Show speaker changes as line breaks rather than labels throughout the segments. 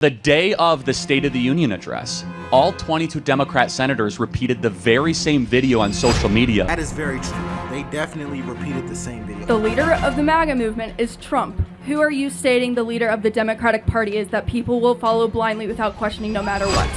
The day of the State of the Union address, all 22 Democrat senators repeated the very same video on social media.
That is very true. They definitely repeated the same video.
The leader of the MAGA movement is Trump. Who are you stating the leader of the Democratic Party is that people will follow blindly without questioning no matter what?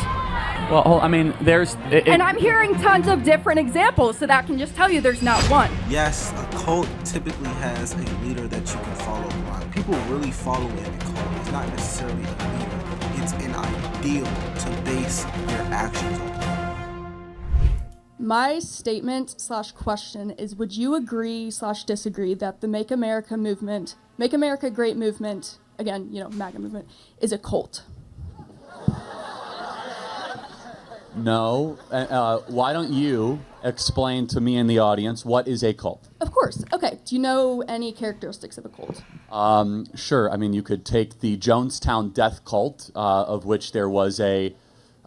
Well, I mean, there's...
And I'm hearing tons of different examples, so that can just tell you there's not one.
Yes, a cult typically has a leader that you can follow blind. People really follow in a cult. It's not necessarily a leader. It's an ideal to base their actions on.
My statement / question is, would you agree / disagree that the Make America movement, Make America Great movement, again, MAGA movement, is a cult?
No. Why don't you explain to me and the audience what is a cult?
Of course. Okay. Do you know any characteristics of a cult?
Sure. I mean, you could take the Jonestown death cult, of which there was a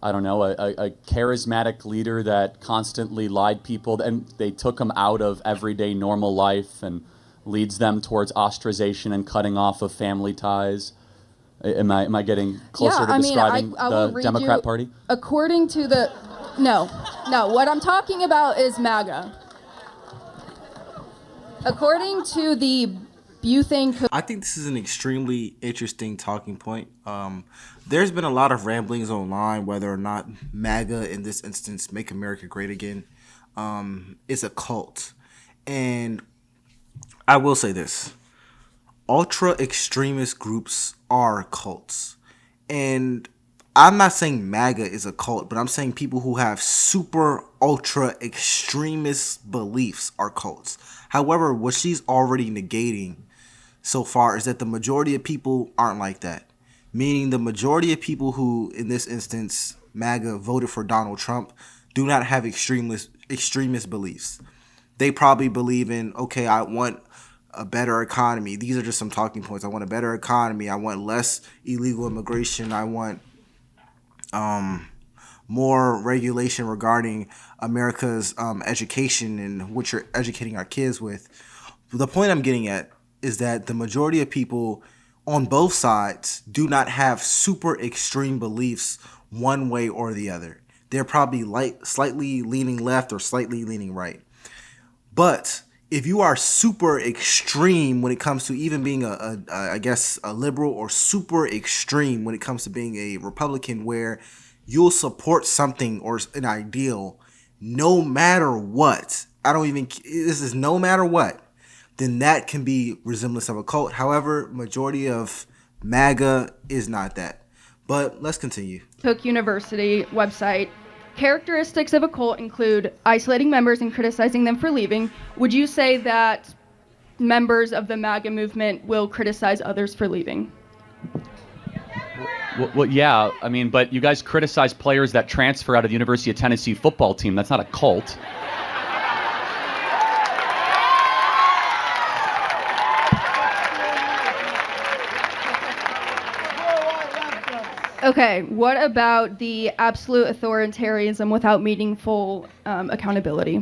charismatic leader that constantly lied people, and they took him out of everyday normal life and leads them towards ostracization and cutting off of family ties. Am I getting closer to describing the Democrat Party?
According to the... No. What I'm talking about is MAGA. According to the Butane...
I think this is an extremely interesting talking point. There's been a lot of ramblings online whether or not MAGA, in this instance, Make America Great Again, is a cult. And I will say this. Ultra extremist groups are cults. And I'm not saying MAGA is a cult, but I'm saying people who have super ultra extremist beliefs are cults. However, what she's already negating so far is that the majority of people aren't like that. Meaning the majority of people who, in this instance, MAGA, voted for Donald Trump, do not have extremist beliefs. They probably believe in, okay, I want a better economy. These are just some talking points. I want a better economy. I want less illegal immigration. I want more regulation regarding America's education and what you're educating our kids with. The point I'm getting at is that the majority of people on both sides do not have super extreme beliefs one way or the other. They're probably slightly leaning left or slightly leaning right. But if you are super extreme when it comes to even being a liberal, or super extreme when it comes to being a Republican, where you'll support something or an ideal no matter what, this is no matter what, then that can be resemblance of a cult. However, majority of MAGA is not that. But let's continue.
Cook University website. Characteristics of a cult include isolating members and criticizing them for leaving. Would you say that members of the MAGA movement will criticize others for leaving?
Well, yeah. I mean, but you guys criticize players that transfer out of the University of Tennessee football team. That's not a cult.
Okay, what about the absolute authoritarianism without meaningful accountability?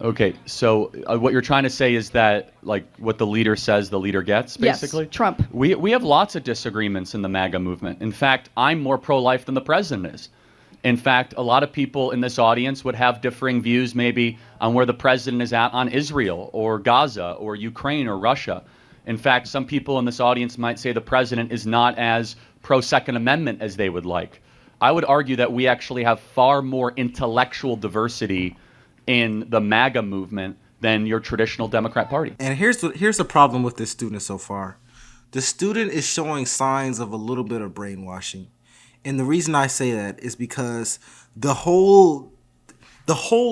Okay, so what you're trying to say is that, like, what the leader says, the leader gets, basically?
Yes, Trump.
We have lots of disagreements in the MAGA movement. In fact, I'm more pro-life than the president is. In fact, a lot of people in this audience would have differing views maybe on where the president is at on Israel or Gaza or Ukraine or Russia. In fact, some people in this audience might say the president is not as pro-Second Amendment as they would like. I would argue that we actually have far more intellectual diversity in the MAGA movement than your traditional Democrat Party.
And here's the problem with this student so far. The student is showing signs of a little bit of brainwashing. And the reason I say that is because the whole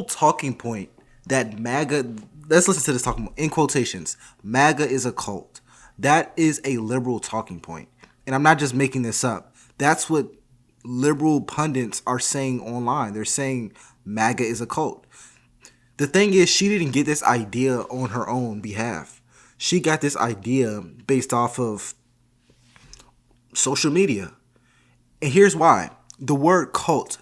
talking point that MAGA, let's listen to this talking point, in quotations, MAGA is a cult. That is a liberal talking point. And I'm not just making this up. That's what liberal pundits are saying online. They're saying MAGA is a cult. The thing is, she didn't get this idea on her own behalf. She got this idea based off of social media. And here's why. The word cult,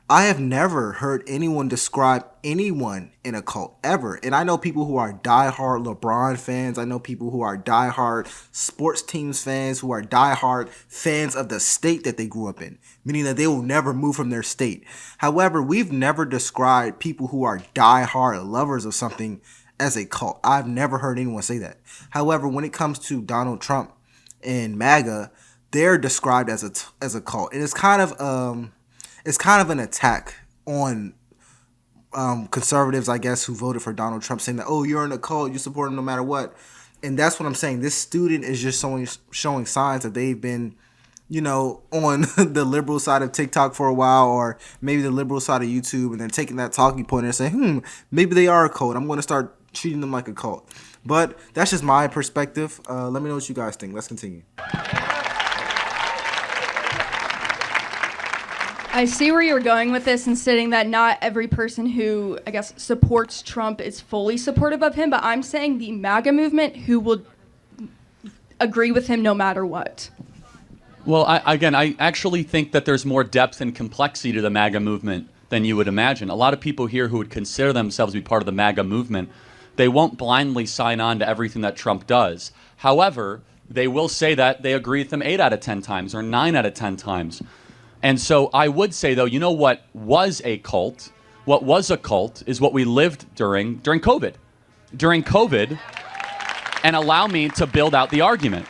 I have never heard anyone describe anyone in a cult ever. And I know people who are diehard LeBron fans. I know people who are diehard sports teams fans, who are diehard fans of the state that they grew up in, meaning that they will never move from their state. However, we've never described people who are diehard lovers of something as a cult. I've never heard anyone say that. However, when it comes to Donald Trump and MAGA, they're described as a cult. And it's kind of an attack on conservatives, I guess, who voted for Donald Trump, saying that, oh, you're in a cult, you support him no matter what. And that's what I'm saying. This student is just showing signs that they've been, on the liberal side of TikTok for a while, or maybe the liberal side of YouTube, and they're taking that talking point and saying, maybe they are a cult. I'm going to start treating them like a cult. But that's just my perspective. Let me know what you guys think. Let's continue.
I see where you're going with this and stating that not every person who, I guess, supports Trump is fully supportive of him, but I'm saying the MAGA movement who will agree with him no matter what.
Well, I actually think that there's more depth and complexity to the MAGA movement than you would imagine. A lot of people here who would consider themselves to be part of the MAGA movement, they won't blindly sign on to everything that Trump does. However, they will say that they agree with him 8 out of 10 times or 9 out of 10 times. And so I would say, though, you know what was a cult? What was a cult is what we lived during COVID. During COVID, and allow me to build out the argument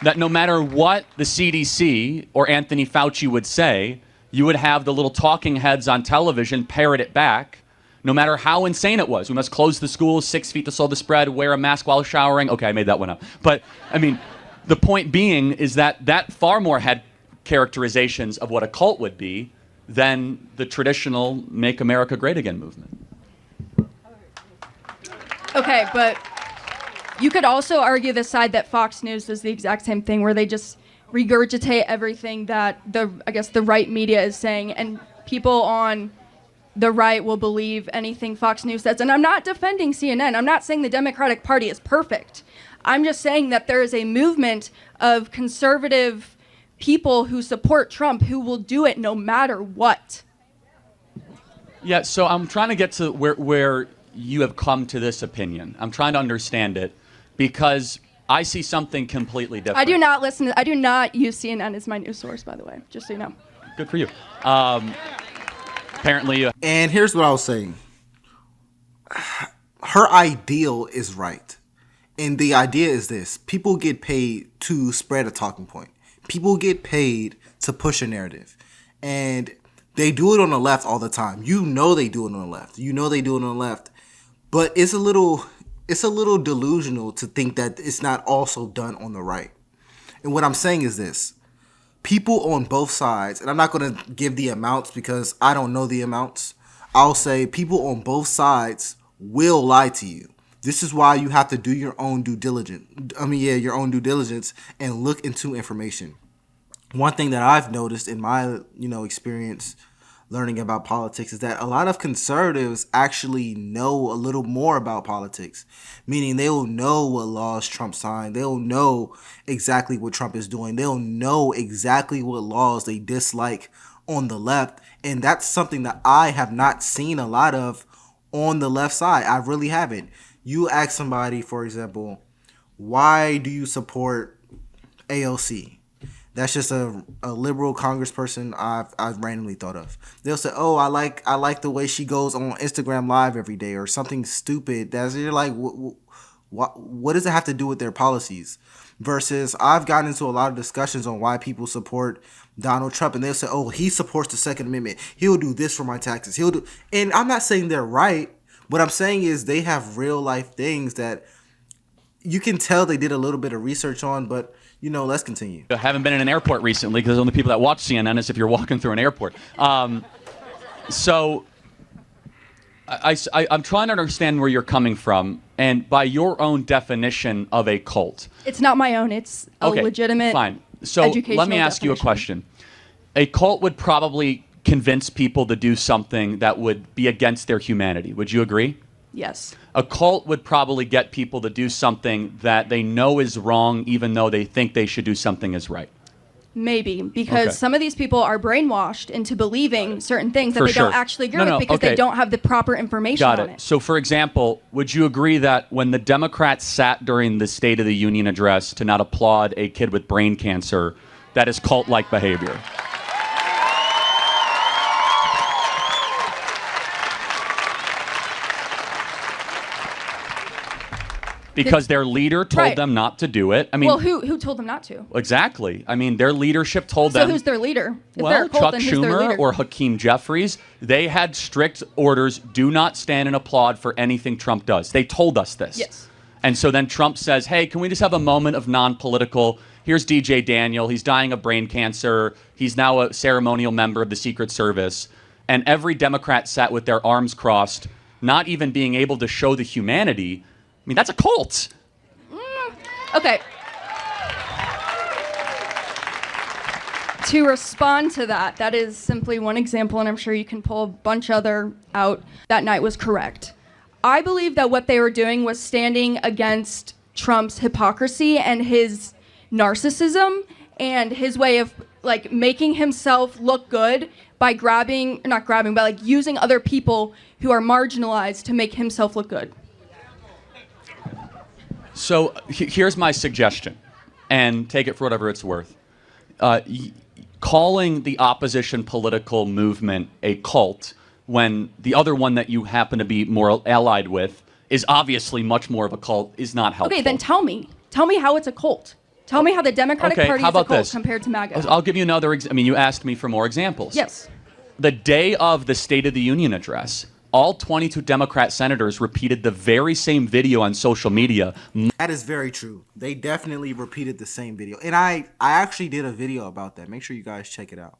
that no matter what the CDC or Anthony Fauci would say, you would have the little talking heads on television parrot it back, no matter how insane it was. We must close the schools, 6 feet to slow the spread, wear a mask while showering. Okay, I made that one up. But, I mean, the point being is that far more had characterizations of what a cult would be than the traditional Make America Great Again movement. Okay,
but you could also argue the side that Fox News does the exact same thing, where they just regurgitate everything that the right media is saying, and people on the right will believe anything Fox News says. And I'm not defending CNN. I'm not saying the Democratic Party is perfect. I'm just saying that there is a movement of conservative people who support Trump who will do it no matter what.
Yeah, so I'm trying to get to where you have come to this opinion. I'm trying to understand it because I see something completely different.
I do not use CNN as my news source, by the way, just so you know.
Good for you. Apparently.
And here's what I was saying. Her ideal is right. And the idea is this. People get paid to spread a talking point. People get paid to push a narrative, and they do it on the left all the time. You know they do it on the left. But it's a little delusional to think that it's not also done on the right. And what I'm saying is this. People on both sides, and I'm not going to give the amounts because I don't know the amounts. I'll say people on both sides will lie to you. This is why you have to do your own due diligence. Your own due diligence and look into information. One thing that I've noticed in my, experience learning about politics is that a lot of conservatives actually know a little more about politics, meaning they'll know what laws Trump signed. They'll know exactly what Trump is doing. They'll know exactly what laws they dislike on the left. And that's something that I have not seen a lot of on the left side. I really haven't. You ask somebody, for example, why do you support AOC? That's just a liberal congressperson I've randomly thought of. They'll say, "Oh, I like the way she goes on Instagram Live every day," or something stupid. You're like, what does it have to do with their policies? Versus, I've gotten into a lot of discussions on why people support Donald Trump, and they'll say, "Oh, he supports the Second Amendment. He'll do this for my taxes. He'll do," and I'm not saying they're right. What I'm saying is they have real life things that you can tell they did a little bit of research on, but, let's continue.
I haven't been in an airport recently because the only people that watch CNN is if you're walking through an airport. So I'm trying to understand where you're coming from, and by your own definition of a cult.
It's not my own. It's a legitimate
fine. So let me ask you a question. A cult would probably convince people to do something that would be against their humanity. Would you agree?
Yes.
A cult would probably get people to do something that they know is wrong, even though they think they should do something as right.
Maybe, because
Okay.
some of these people are brainwashed into believing certain things that
For
they don't
sure.
actually agree
No,
with
no,
because
okay.
they don't have the proper information
Got
on
it.
it.
So, for example, would you agree that when the Democrats sat during the State of the Union address to not applaud a kid with brain cancer, that is cult-like behavior? Because their leader told
Right.
them not to do it. I mean,
Well, who told them not to?
exactly. I mean, their leadership told
So
them.
who's their leader? If they're
Well,
a cult,
Chuck
then who's their
Schumer
leader?
or Hakeem Jeffries, they had strict orders: do not stand and applaud for anything Trump does. They told us this.
Yes.
And so then Trump says, hey, can we just have a moment of non-political? Here's DJ Daniel. He's dying of brain cancer. He's now a ceremonial member of the Secret Service. And every Democrat sat with their arms crossed, not even being able to show the humanity. I mean, that's a cult.
Okay. To respond to that, that is simply one example, and I'm sure you can pull a bunch other out. That night was correct. I believe that what they were doing was standing against Trump's hypocrisy and his narcissism and his way of like making himself look good by using other people who are marginalized to make himself look good.
So here's my suggestion, and take it for whatever it's worth. Calling the opposition political movement a cult when the other one that you happen to be more allied with is obviously much more of a cult is not helpful.
Okay, then tell me. Tell me how it's a cult. Tell me how the Democratic Party
how
is a
about
cult
this?
compared to MAGA.
I'll give you another I mean, you asked me for more examples.
Yes.
The day of the State of the Union address, all 22 Democrat senators repeated the very same video on social media.
That is very true. They definitely repeated the same video. And I actually did a video about that. Make sure you guys check it out.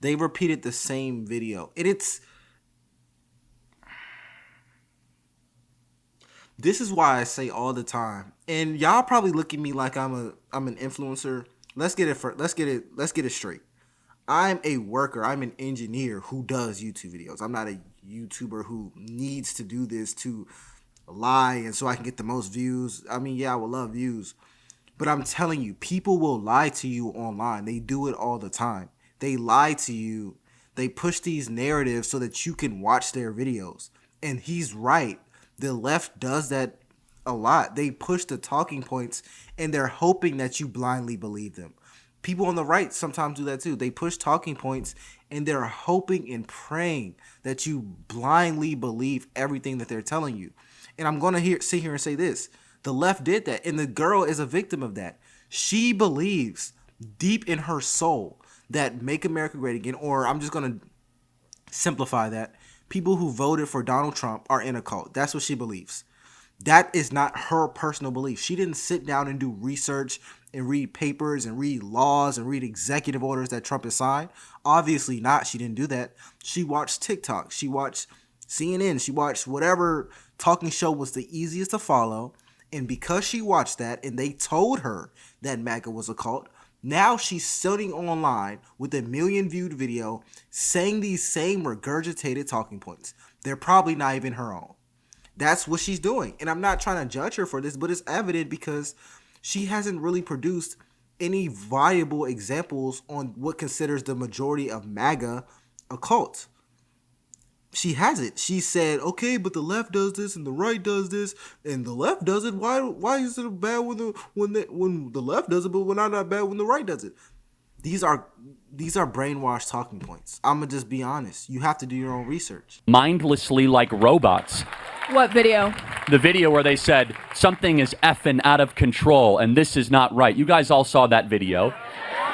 They repeated the same video. This is why I say all the time. And y'all probably look at me like I'm an influencer. Let's get it straight. I'm a worker. I'm an engineer who does YouTube videos. I'm not a YouTuber who needs to do this to lie and so I can get the most views. I mean, yeah, I would love views. But I'm telling you, people will lie to you online. They do it all the time. They lie to you. They push these narratives so that you can watch their videos. And he's right. The left does that a lot. They push the talking points and they're hoping that you blindly believe them. People on the right sometimes do that too. They push talking points and they're hoping and praying that you blindly believe everything that they're telling you. And I'm going to sit here and say this. The left did that, and the girl is a victim of that. She believes deep in her soul that Make America Great Again, or I'm just going to simplify that, people who voted for Donald Trump are in a cult. That's what she believes. That is not her personal belief. She didn't sit down and do research and read papers and read laws and read executive orders that Trump has signed. Obviously not. She didn't do that. She watched TikTok. She watched CNN. She watched whatever talking show was the easiest to follow. And because she watched that and they told her that MAGA was a cult, now she's sitting online with a 1 million viewed video saying these same regurgitated talking points. They're probably not even her own. That's what she's doing. And I'm not trying to judge her for this, but it's evident because she hasn't really produced any viable examples on what considers the majority of MAGA a cult. She hasn't. She said, okay, but the left does this and the right does this and the left does it. Why is it bad when the left does it, but when not bad when the right does it? These are brainwashed talking points. I'm gonna just be honest. You have to do your own research.
Mindlessly like robots.
What video?
The video where they said something is effing out of control and this is not right. You guys all saw that video.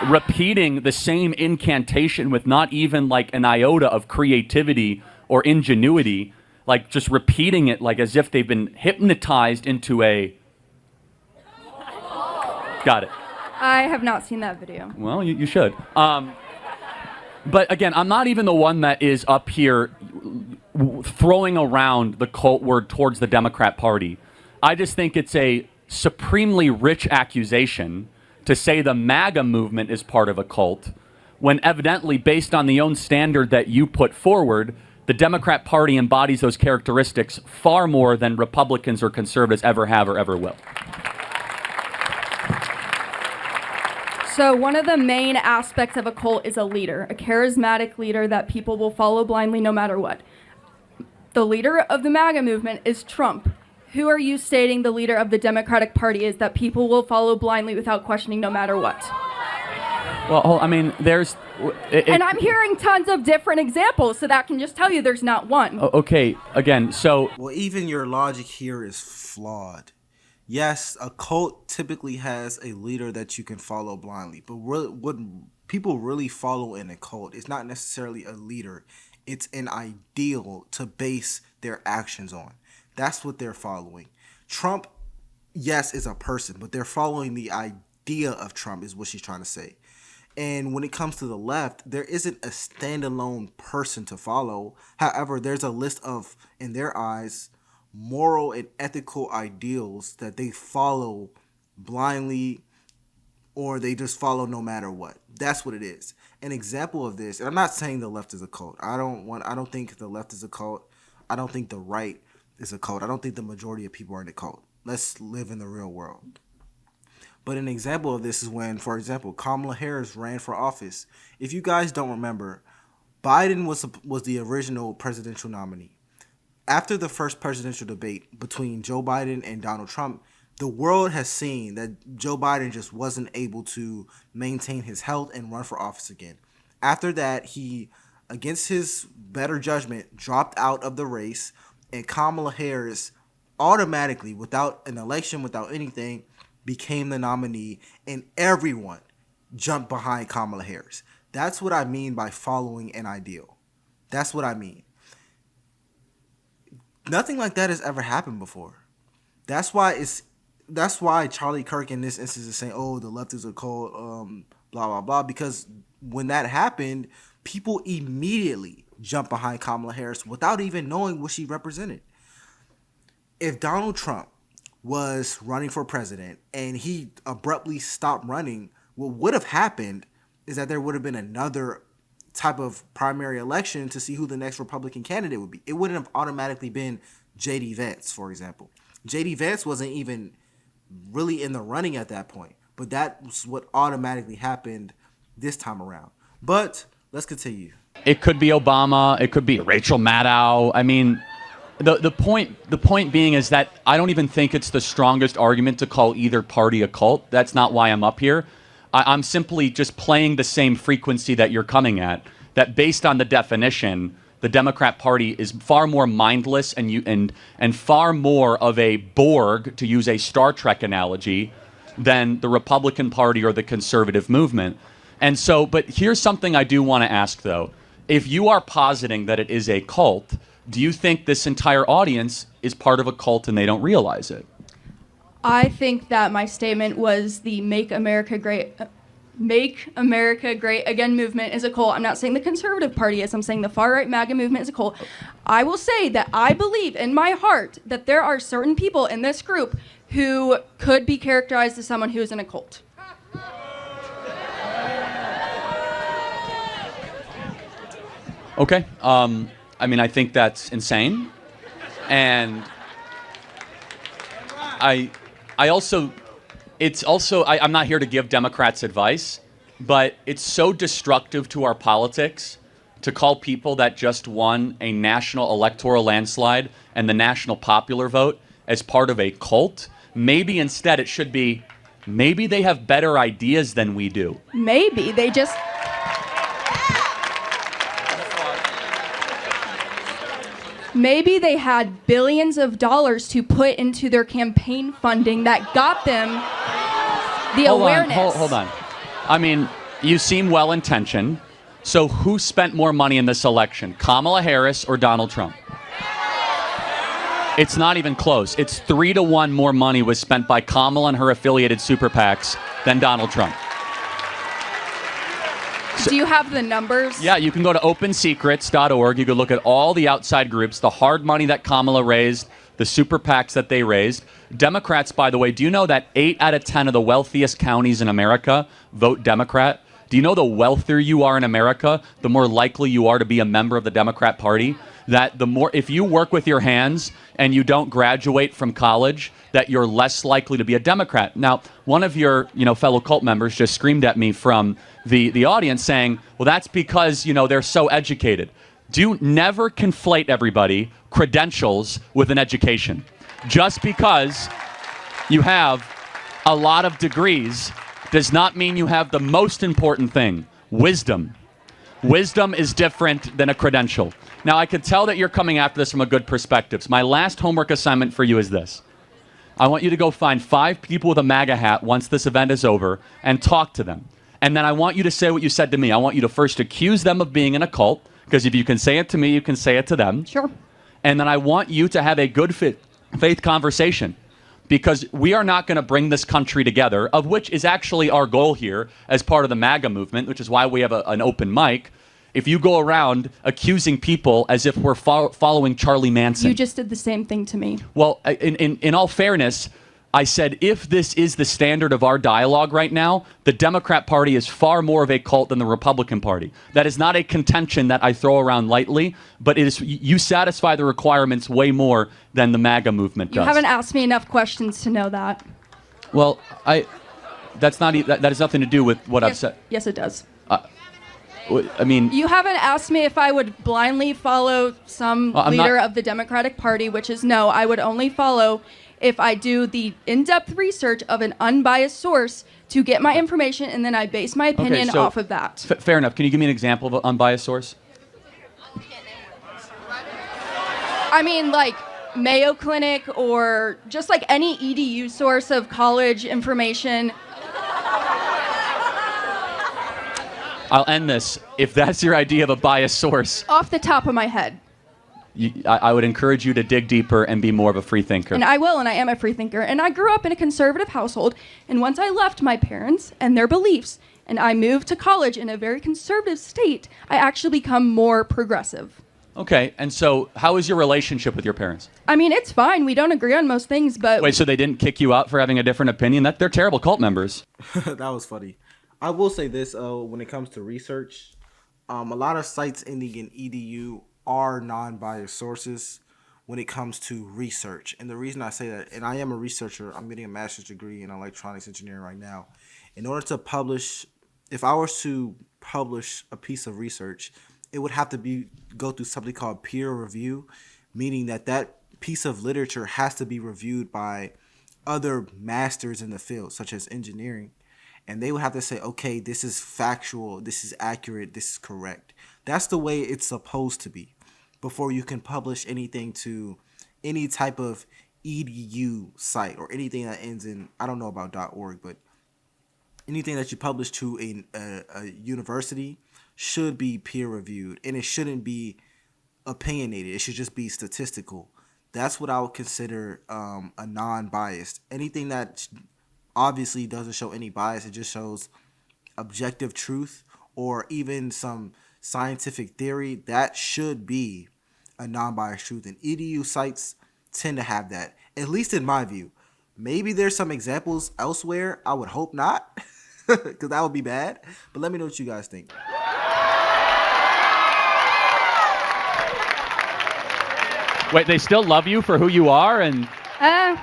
Repeating the same incantation with not even like an iota of creativity or ingenuity, like just repeating it like as if they've been hypnotized into a... Got it.
I have not seen that video.
Well, you should. But again, I'm not even the one that is up here throwing around the cult word towards the Democrat Party. I just think it's a supremely rich accusation to say the MAGA movement is part of a cult, when evidently, based on the own standard that you put forward, the Democrat Party embodies those characteristics far more than Republicans or conservatives ever have or ever will.
So one of the main aspects of a cult is a leader, a charismatic leader that people will follow blindly no matter what. The leader of the MAGA movement is Trump. Who are you stating the leader of the Democratic Party is that people will follow blindly without questioning no matter what?
Well, I mean, there's...
and I'm hearing tons of different examples, so that can just tell you there's not one.
Okay, again, so...
Well, even your logic here is flawed. Yes, a cult typically has a leader that you can follow blindly, but what people really follow in a cult is not necessarily a leader. It's an ideal to base their actions on. That's what they're following. Trump, yes, is a person, but they're following the idea of Trump is what she's trying to say. And when it comes to the left, there isn't a standalone person to follow. However, there's a list of, in their eyes, moral and ethical ideals that they follow blindly, or they just follow no matter what. That's what it is. An example of this, and I'm not saying the left is a cult. I don't think the left is a cult. I don't think the right is a cult. I don't think the majority of people are in a cult. Let's live in the real world. But an example of this is when, for example, Kamala Harris ran for office. If you guys don't remember, Biden was the original presidential nominee. After the first presidential debate between Joe Biden and Donald Trump, the world has seen that Joe Biden just wasn't able to maintain his health and run for office again. After that, he, against his better judgment, dropped out of the race, and Kamala Harris automatically, without an election, without anything, became the nominee, and everyone jumped behind Kamala Harris. That's what I mean by following an ideal. That's what I mean. Nothing like that has ever happened before. That's why Charlie Kirk in this instance is saying, "Oh, the left is a cult," blah blah blah. Because when that happened, people immediately jumped behind Kamala Harris without even knowing what she represented. If Donald Trump was running for president and he abruptly stopped running, what would have happened is that there would have been another type of primary election to see who the next Republican candidate would be. It wouldn't have automatically been J.D. Vance, for example. J.D. Vance wasn't even really in the running at that point, but that was what automatically happened this time around. But let's continue.
It could be Obama. It could be Rachel Maddow. I mean, the point being is that I don't even think it's the strongest argument to call either party a cult. That's not why I'm up here. I'm simply just playing the same frequency that you're coming at, that based on the definition, the Democrat Party is far more mindless and far more of a Borg, to use a Star Trek analogy, than the Republican Party or the conservative movement. And so, but here's something I do want to ask, though. If you are positing that it is a cult, do you think this entire audience is part of a cult and they don't realize it?
I think that my statement was the Make America Great Again movement is a cult. I'm not saying the conservative party is. I'm saying the far-right MAGA movement is a cult. I will say that I believe in my heart that there are certain people in this group who could be characterized as someone who is in a cult.
Okay. I mean, I think that's insane. And I'm not here to give Democrats advice, but it's so destructive to our politics to call people that just won a national electoral landslide and the national popular vote as part of a cult. Maybe instead it should be, maybe they have better ideas than we do.
Maybe they just... Maybe they had billions of dollars to put into their campaign funding that got them the awareness.
Hold on. I mean, you seem well-intentioned. So who spent more money in this election, Kamala Harris or Donald Trump? It's not even close. It's 3-1 more money was spent by Kamala and her affiliated super PACs than Donald Trump.
Do you have the numbers?
Yeah, you can go to opensecrets.org. You can look at all the outside groups, the hard money that Kamala raised, the super PACs that they raised. Democrats, by the way, do you know that 8 out of 10 of the wealthiest counties in America vote Democrat? Do you know the wealthier you are in America, the more likely you are to be a member of the Democrat Party? that the more, if you work with your hands and you don't graduate from college, that you're less likely to be a Democrat. Now, one of your, fellow cult members just screamed at me from the audience saying, well, that's because, they're so educated. Do never conflate everybody, credentials, with an education. Just because you have a lot of degrees does not mean you have the most important thing, wisdom. Wisdom is different than a credential. Now, I can tell that you're coming after this from a good perspective. So my last homework assignment for you is this. I want you to go find 5 people with a MAGA hat once this event is over and talk to them. And then I want you to say what you said to me. I want you to first accuse them of being in a cult, because if you can say it to me, you can say it to them.
Sure.
And then I want you to have a good faith conversation, because we are not going to bring this country together, of which is actually our goal here as part of the MAGA movement, which is why we have an open mic. If you go around accusing people as if we're following Charlie Manson.
You just did the same thing to me.
Well, in all fairness, I said if this is the standard of our dialogue right now, the Democrat Party is far more of a cult than the Republican Party. That is not a contention that I throw around lightly, but it is, you satisfy the requirements way more than the MAGA movement does.
You haven't asked me enough questions to know that.
Well, that has nothing to do with what I've said.
Yes, it does.
I mean,
you haven't asked me if I would blindly follow some leader of the Democratic Party, which is no. I would only follow if I do the in-depth research of an unbiased source to get my information, and then I base my opinion off of that.
Fair enough. Can you give me an example of an unbiased source?
I mean, like Mayo Clinic, or just like any EDU source of college information.
I'll end this. If that's your idea of a biased source,
Off the top of my head.
I would encourage you to dig deeper and be more of a free thinker.
And I will, and I am a free thinker. And I grew up in a conservative household, and once I left my parents and their beliefs, and I moved to college in a very conservative state, I actually become more progressive.
Okay, and so how is your relationship with your parents?
I mean, it's fine. We don't agree on most things, but...
Wait, so they didn't kick you out for having a different opinion? They're terrible cult members.
That was funny. I will say this, when it comes to research, a lot of sites ending in edu are non-biased sources when it comes to research. And the reason I say that, and I am a researcher, I'm getting a master's degree in electronics engineering right now. In order to publish, if I was to publish a piece of research, it would have to go through something called peer review, meaning that piece of literature has to be reviewed by other masters in the field, such as engineering. And they would have to say, okay, this is factual, this is accurate, this is correct. That's the way it's supposed to be before you can publish anything to any type of edu site or anything that ends in, I don't know about .org, but anything that you publish to a university should be peer reviewed, and it shouldn't be opinionated. It should just be statistical. That's what I would consider a non-biased. Anything that obviously doesn't show any bias, it just shows objective truth or even some scientific theory, that should be a non-biased truth. And edu sites tend to have that, at least in my view. Maybe there's some examples elsewhere. I would hope not, because that would be bad. But let me know what you guys think.
Wait, they still love you for who you are? And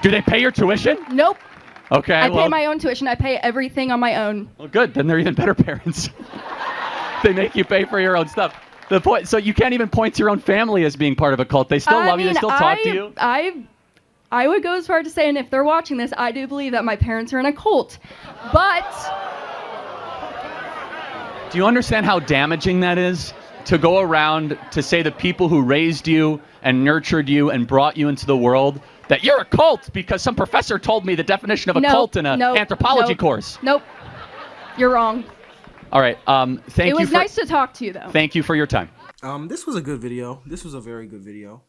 do they pay your tuition?
Nope.
Okay,
I pay my own tuition. I pay everything on my own.
Well, good. Then they're even better parents. They make you pay for your own stuff. The point, so you can't even point to your own family as being part of a cult. They still love you. They still talk to you.
I would go as far to say, and if they're watching this, I do believe that my parents are in a cult. But
do you understand how damaging that is? To go around to say the people who raised you and nurtured you and brought you into the world, that you're a cult because some professor told me the definition of a cult in an anthropology course.
Nope. You're wrong.
All right. Thank you.
It was nice to talk to you, though.
Thank you for your time.
This was a good video. This was a very good video.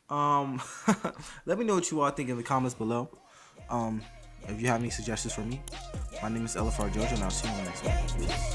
Let me know what you all think in the comments below. If you have any suggestions for me. My name is LFR Jojo, and I'll see you in the next one. Peace.